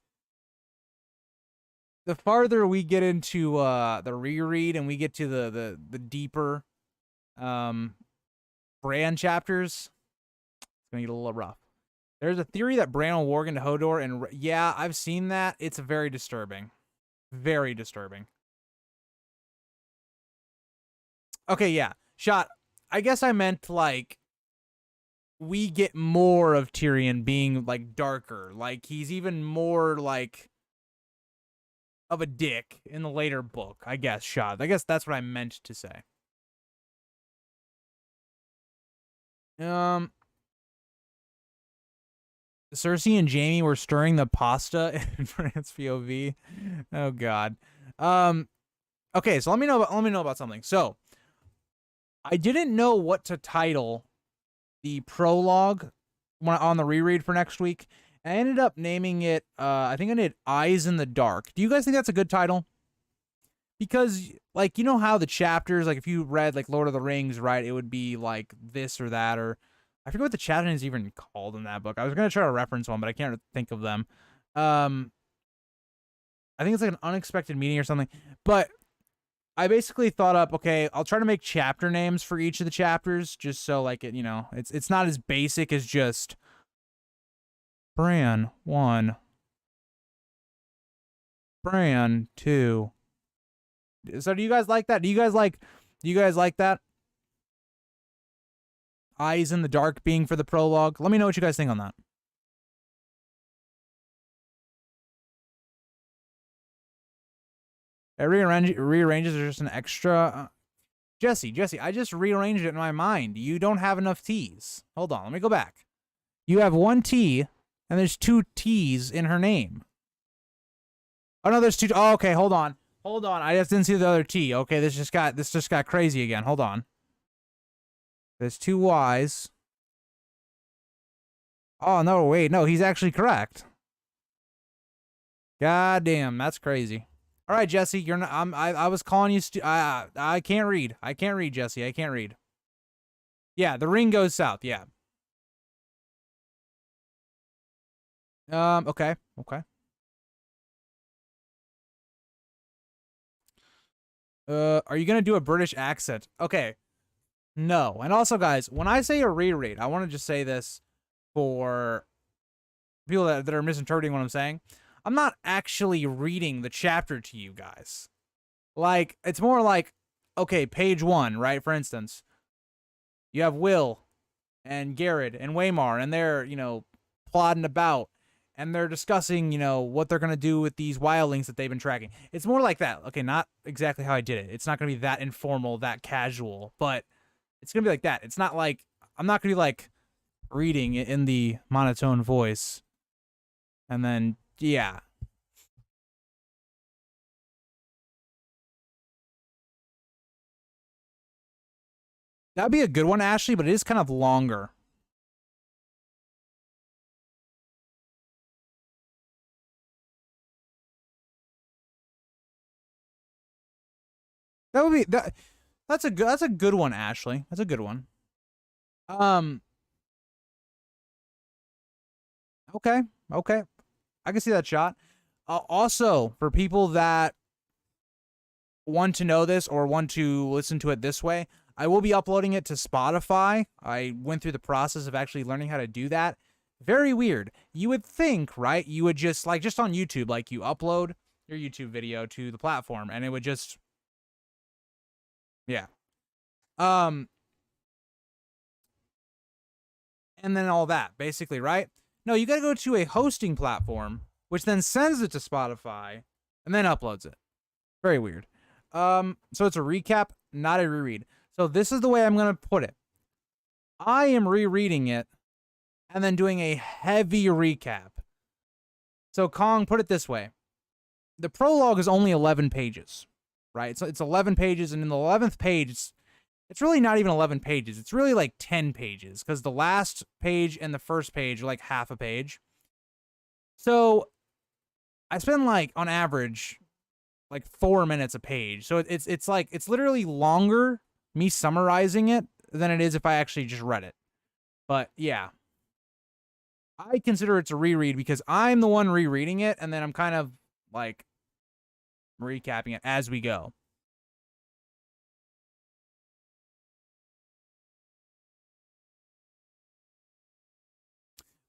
the farther we get into the reread and we get to the deeper Bran chapters, it's gonna get a little rough. There's a theory that Bran will warg into Hodor, and yeah, I've seen that. It's very disturbing. Very disturbing. Okay, yeah. Shot. I guess I meant, like, we get more of Tyrion being, like, darker. Like, he's even more, like, of a dick in the later book, I guess, Shot. I guess that's what I meant to say. Cersei and Jaime were stirring the pasta in France POV. Oh God. Okay, so let me know about something. So I didn't know what to title the prologue on the reread for next week. I ended up naming it, I think I did Eyes in the Dark. Do you guys think that's a good title? Because, like, you know how the chapters, like, if you read, like, Lord of the Rings, right, it would be, like, this or that, or I forget what the chapter is even called in that book. I was going to try to reference one, but I can't think of them. I think it's, like, an unexpected meeting or something. But I basically thought up, okay, I'll try to make chapter names for each of the chapters, just so, like, it, you know, it's not as basic as just Bran 1, Bran 2. So do you guys like that? Do you guys like that? Eyes in the Dark being for the prologue. Let me know what you guys think on that. It rearranges are just an extra. Jesse, I just rearranged it in my mind. You don't have enough T's. Hold on, let me go back. You have one T, and there's two T's in her name. Oh no, there's two. Oh, okay, hold on. I just didn't see the other T. Okay, this just got crazy again. Hold on. There's two Y's. Oh no, wait, no, he's actually correct. God damn, that's crazy. All right, Jesse, you're not. I was calling you. I can't read. Jesse. I can't read. Yeah, the ring goes south. Yeah. Okay. Are you gonna do a British accent? Okay. No. And also, guys, when I say a reread, I want to just say this for people that are misinterpreting what I'm saying. I'm not actually reading the chapter to you guys. Like, it's more like, okay, page 1, right? For instance, you have Will and Garrett and Waymar, and they're, you know, plodding about, and they're discussing, you know, what they're going to do with these wildlings that they've been tracking. It's more like that. Okay, not exactly how I did it. It's not going to be that informal, that casual, but it's going to be like that. It's not like, I'm not going to be like reading it in the monotone voice. And then, yeah. That'd be a good one, Ashley, but it is kind of longer. That would be that. That's a good one, Ashley. That's a good one. Um. Okay. Okay. I can see that shot. Also, for people that want to know this or want to listen to it this way, I will be uploading it to Spotify. I went through the process of actually learning how to do that. Very weird. You would think, right? You would just just on YouTube, like you upload your YouTube video to the platform and it would just yeah. Um and then all that, basically, right? No, you got to go to a hosting platform which then sends it to Spotify and then uploads it. Very weird. So it's a recap, not a reread. So this is the way I'm going to put it. I am rereading it and then doing a heavy recap. So Kong, put it this way. The prologue is only 11 pages, right? So it's 11 pages, and in the 11th page, it's really not even 11 pages. It's really like 10 pages, because the last page and the first page are like half a page. So I spend like, on average, like 4 minutes a page. So it's like, it's literally longer me summarizing it than it is if I actually just read it. But yeah, I consider it a reread because I'm the one rereading it, and then I'm kind of like recapping it as we go.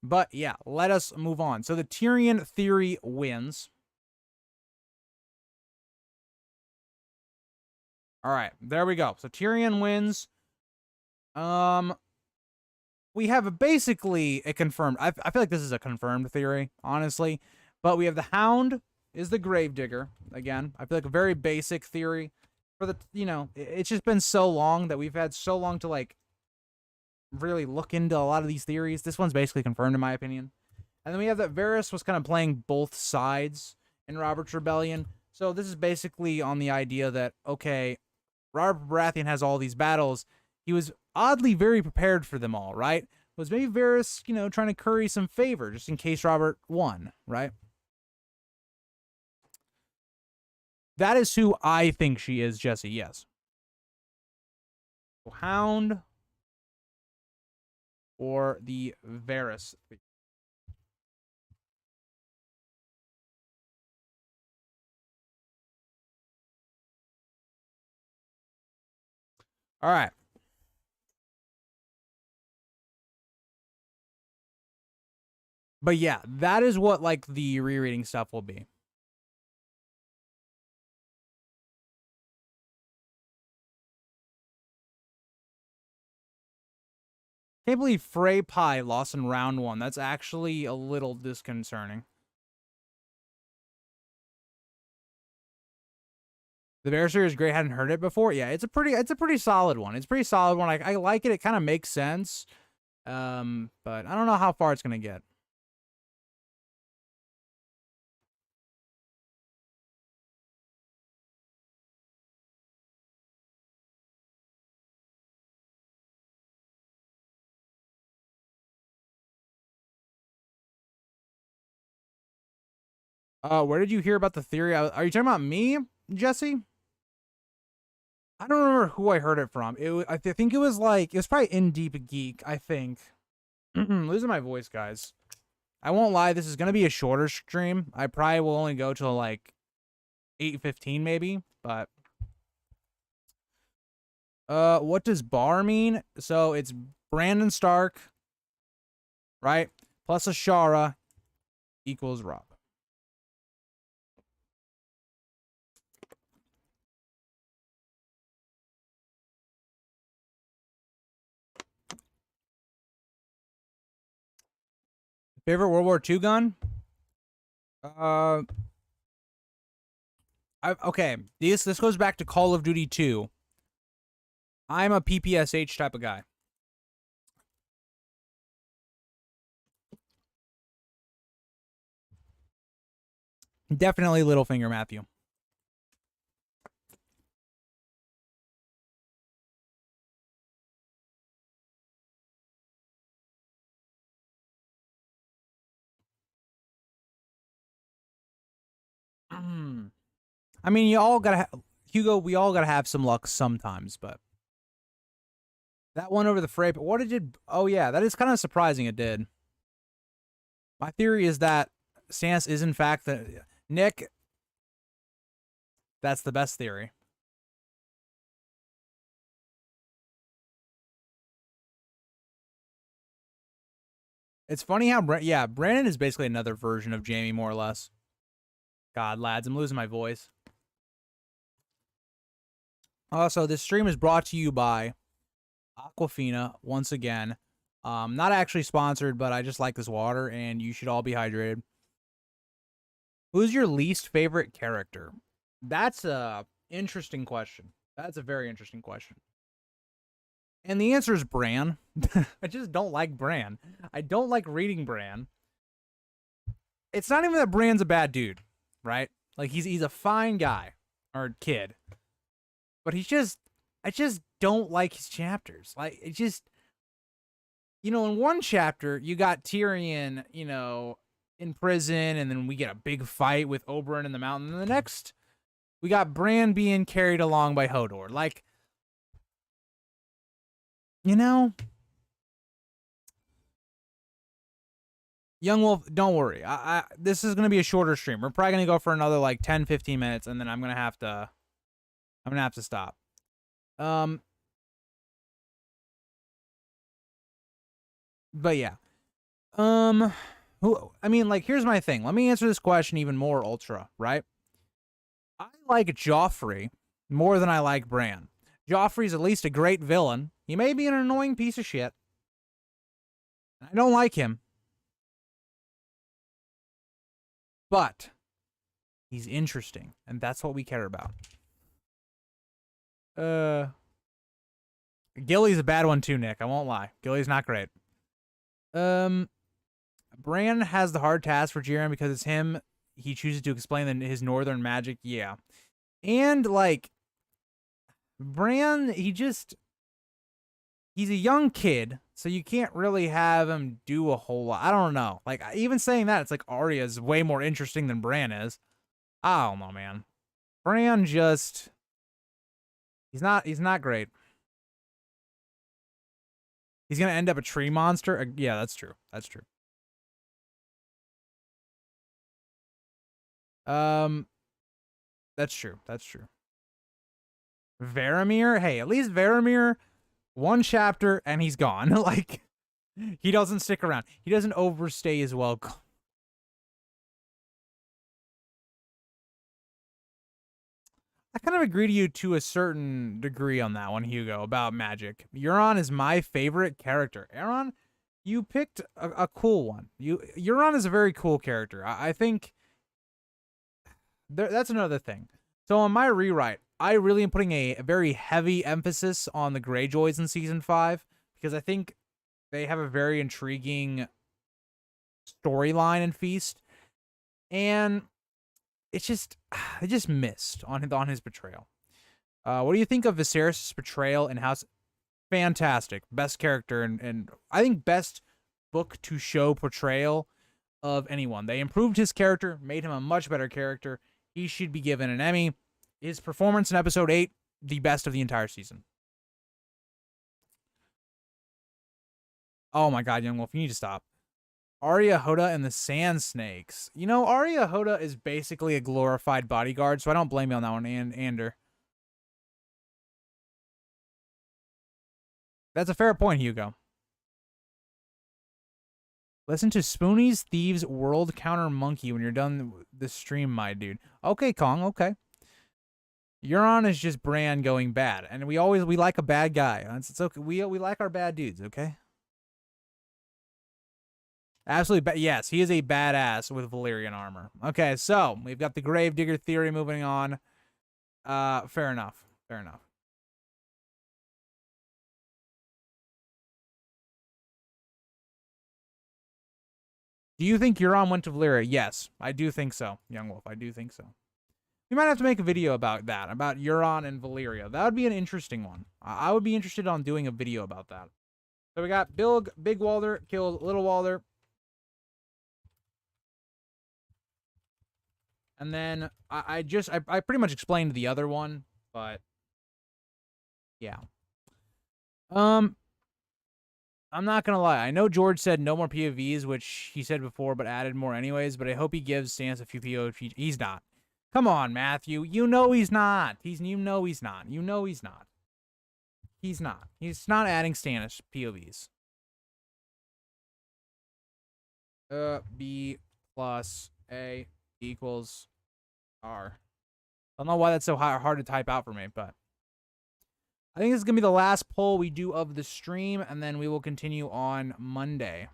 But yeah, let us move on. So the Tyrion theory wins. All right, there we go. So Tyrion wins. We have basically a confirmed. I feel like this is a confirmed theory, honestly. But we have the Hound is the Gravedigger again. I feel like a very basic theory. For the it's just been so long that we've had so long to like really look into a lot of these theories. This one's basically confirmed in my opinion. And then we have that Varys was kind of playing both sides in Robert's Rebellion. So this is basically on the idea that, okay, Robert Baratheon has all these battles. He was oddly very prepared for them all, right? Was maybe Varys, trying to curry some favor just in case Robert won, right? That is who I think she is, Jesse, yes. Hound or the Varys. All right. But yeah, that is what like the rereading stuff will be. Can't believe Frey Pie lost in round 1. That's actually a little disconcerting. The Bear series is great. Hadn't heard it before. Yeah, it's a pretty solid one. It's a pretty solid one. I like it. It kind of makes sense. But I don't know how far it's gonna get. Where did you hear about the theory? Are you talking about me, Jesse? I don't remember who I heard it from. I think it was like it was probably in Deep Geek. I think. Losing my voice, guys. I won't lie. This is gonna be a shorter stream. I probably will only go till like 8:15 maybe. But what does bar mean? So it's Brandon Stark, right? Plus Ashara equals Rob. Favorite World War II gun? Okay. This goes back to Call of Duty 2. I'm a PPSH type of guy. Definitely Littlefinger, Matthew. I mean, you all gotta. Hugo, we all gotta have some luck sometimes, but that one over the Frey. But what it did? Oh yeah, that is kind of surprising. It did. My theory is that Stannis is in fact the Nick. That's the best theory. It's funny how Brandon is basically another version of Jaime, more or less. God, lads, I'm losing my voice. Also, this stream is brought to you by Aquafina once again. Not actually sponsored, but I just like this water, and you should all be hydrated. Who's your least favorite character? That's a interesting question. That's a very interesting question. And the answer is Bran. I just don't like Bran. I don't like reading Bran. It's not even that Bran's a bad dude, right? Like he's a fine guy or kid. But I just don't like his chapters. Like it just in one chapter you got Tyrion, in prison, and then we get a big fight with Oberyn in the mountain. And the next we got Bran being carried along by Hodor. Like Young Wolf, don't worry. This is gonna be a shorter stream. We're probably gonna go for another like 10-15 minutes, and then I'm gonna have to stop. But yeah. Here's my thing. Let me answer this question even more ultra, right? I like Joffrey more than I like Bran. Joffrey's at least a great villain. He may be an annoying piece of shit. I don't like him. But he's interesting, and that's what we care about. Gilly's a bad one too, Nick. I won't lie. Gilly's not great. Bran has the hard task for Jiren because it's him. He chooses to explain his northern magic. Yeah. And, Bran, he's a young kid, so you can't really have him do a whole lot. I don't know. Like, even saying that, it's like Arya is way more interesting than Bran is. I don't know, man. Bran just... He's not great. He's gonna end up a tree monster? Yeah, that's true. That's true. That's true. That's true. Varamir? Hey, at least Varamir, one chapter, and he's gone. Like, he doesn't stick around. He doesn't overstay his welcome. I kind of agree to you to a certain degree on that one, Hugo, about magic. Euron is my favorite character. Aaron, you picked a cool one. Euron is a very cool character. I think that's another thing. So on my rewrite, I really am putting a very heavy emphasis on the Greyjoys in Season 5, because I think they have a very intriguing storyline in Feast. And it just missed on his betrayal. What do you think of Viserys' betrayal in House? Fantastic, best character and I think best book to show portrayal of anyone. They improved his character, made him a much better character. He should be given an Emmy. His performance in episode 8, the best of the entire season. Oh my God, Young Wolf, you need to stop. Arya, Hoda, and the Sand Snakes. Arya Hoda is basically a glorified bodyguard, so I don't blame you on that one, Ander. That's a fair point, Hugo. Listen to Spoonie's Thieves World Counter Monkey when you're done the stream, my dude. Okay, Kong, okay. Euron is just Bran going bad, and we like a bad guy. It's okay. We like our bad dudes, okay? Absolutely, yes, he is a badass with Valyrian armor. Okay, so we've got the Gravedigger theory moving on. Fair enough. Fair enough. Do you think Euron went to Valyria? Yes, I do think so, Young Wolf. I do think so. We might have to make a video about that, about Euron and Valyria. That would be an interesting one. I would be interested on doing a video about that. So we got Big Walder killed Little Walder. And then I pretty much explained the other one. But yeah. I'm not gonna lie. I know George said no more POVs, which he said before, but added more anyways. But I hope he gives Stance a few POVs. He's not. Come on, Matthew. You know he's not. You know he's not. You know he's not. He's not. He's not adding Stannis POVs. B plus A equals R. I don't know why that's so hard to type out for me, but I think this is going to be the last poll we do of the stream, and then we will continue on Monday.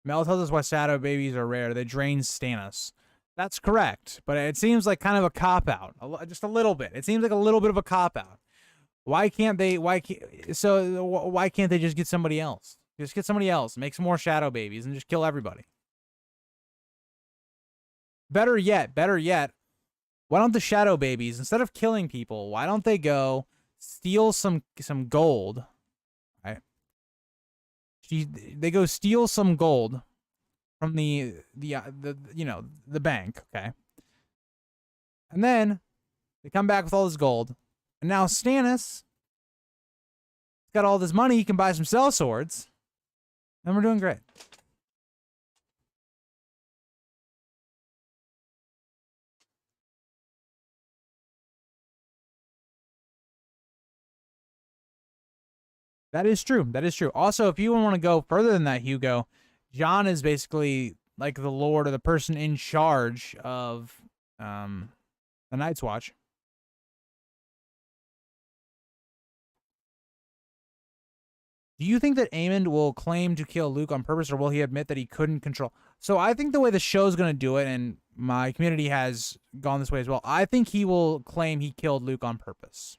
Mel tells us why shadow babies are rare. They drain Stannis. That's correct, but it seems like kind of a cop-out. Just a little bit. It seems like a little bit of a cop-out. Why can't they just get somebody else? Just get somebody else, make some more shadow babies, and just kill everybody. Better yet, why don't the shadow babies, instead of killing people, why don't they go steal some gold, right? They go steal some gold from the bank, okay? And then they come back with all this gold, and now Stannis got all this money, he can buy some sellswords, and we're doing great. That is true. That is true. Also, if you want to go further than that, Hugo, Jon is basically like the lord or the person in charge of the Night's Watch. Do you think that Aemond will claim to kill Luke on purpose, or will he admit that he couldn't control? So I think the way the show's going to do it, and my community has gone this way as well, I think he will claim he killed Luke on purpose.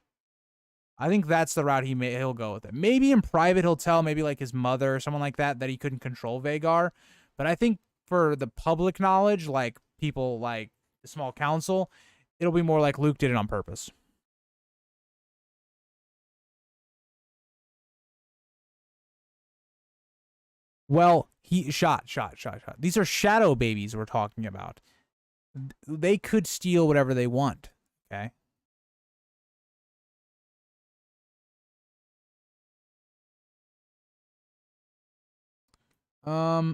I think that's the route he'll go with it. Maybe in private he'll tell maybe like his mother or someone like that he couldn't control Vhagar. But I think for the public knowledge, like people like the small council, it'll be more like Luke did it on purpose. Well, he shot. These are shadow babies we're talking about. They could steal whatever they want, okay? All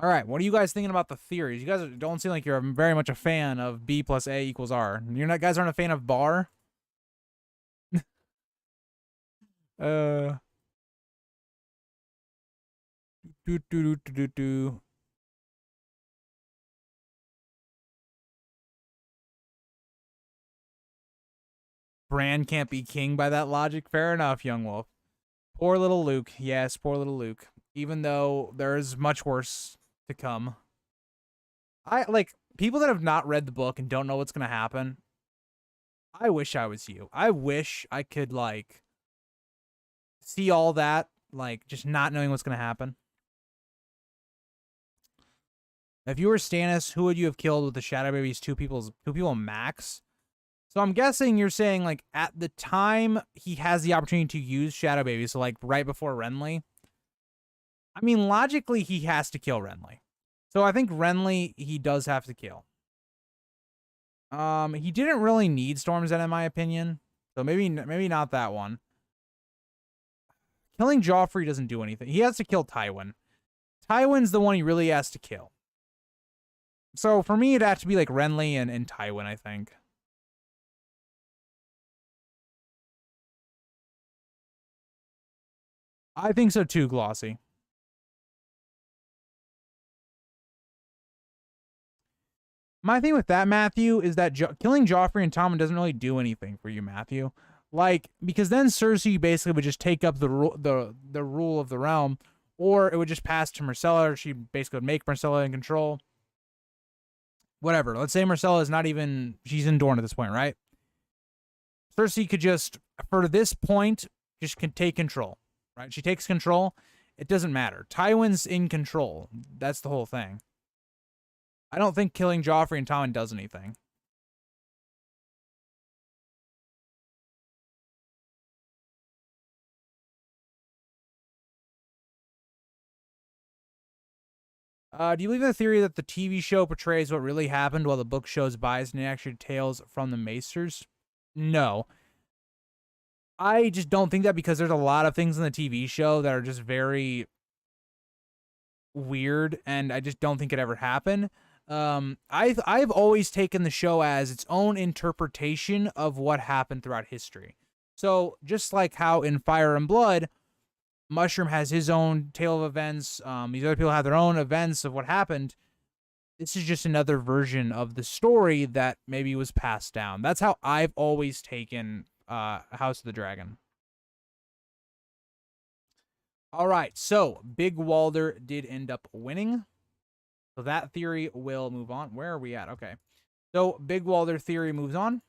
right, what are you guys thinking about the theories? You guys don't seem like you're very much a fan of B plus A equals R. Guys aren't a fan of bar? Bran can't be king by that logic. Fair enough, young wolf. Poor little Luke. Yes, poor little Luke. Even though there is much worse to come. People that have not read the book and don't know what's gonna happen. I wish I was you. I wish I could see all that, just not knowing what's gonna happen. If you were Stannis, who would you have killed with the Shadow Babies? Two people max. So I'm guessing you're saying at the time he has the opportunity to use Shadow Babies, so right before Renly. I mean, logically he has to kill Renly. So I think Renly he does have to kill. He didn't really need Storm's End in my opinion. So maybe not that one. Killing Joffrey doesn't do anything. He has to kill Tywin. Tywin's the one he really has to kill. So for me, it'd have to be Renly and Tywin, I think. I think so too, Glossy. My thing with that, Matthew, is that killing Joffrey and Tommen doesn't really do anything for you, Matthew. Because then Cersei basically would just take up the rule of the realm, or it would just pass to Myrcella, or she basically would make Myrcella in control. Whatever. Let's say Myrcella is not even... She's in Dorne at this point, right? Cersei could just, for this point, just can take control, right? She takes control. It doesn't matter. Tywin's in control. That's the whole thing. I don't think killing Joffrey and Tommen does anything. Do you believe in the theory that the TV show portrays what really happened while the book shows bias and actually tales from the Maesters? No. I just don't think that, because there's a lot of things in the TV show that are just very weird, and I just don't think it ever happened. I've always taken the show as its own interpretation of what happened throughout history. So just like how in Fire and Blood, Mushroom has his own tale of events. These other people have their own events of what happened. This is just another version of the story that maybe was passed down. That's how I've always taken House of the Dragon. All right, so Big Walder did end up winning. So that theory will move on. Where are we at? Okay. So Big Walder theory moves on.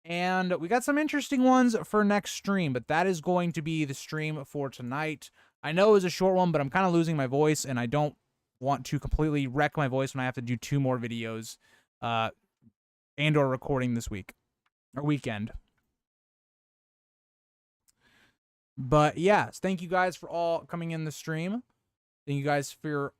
And we got some interesting ones for next stream, but that is going to be the stream for tonight. I know it was a short one, but I'm kind of losing my voice, and I don't want to completely wreck my voice when I have to do 2 more videos and or recording this week or weekend. But yes, thank you guys for all coming in the stream. Thank you guys for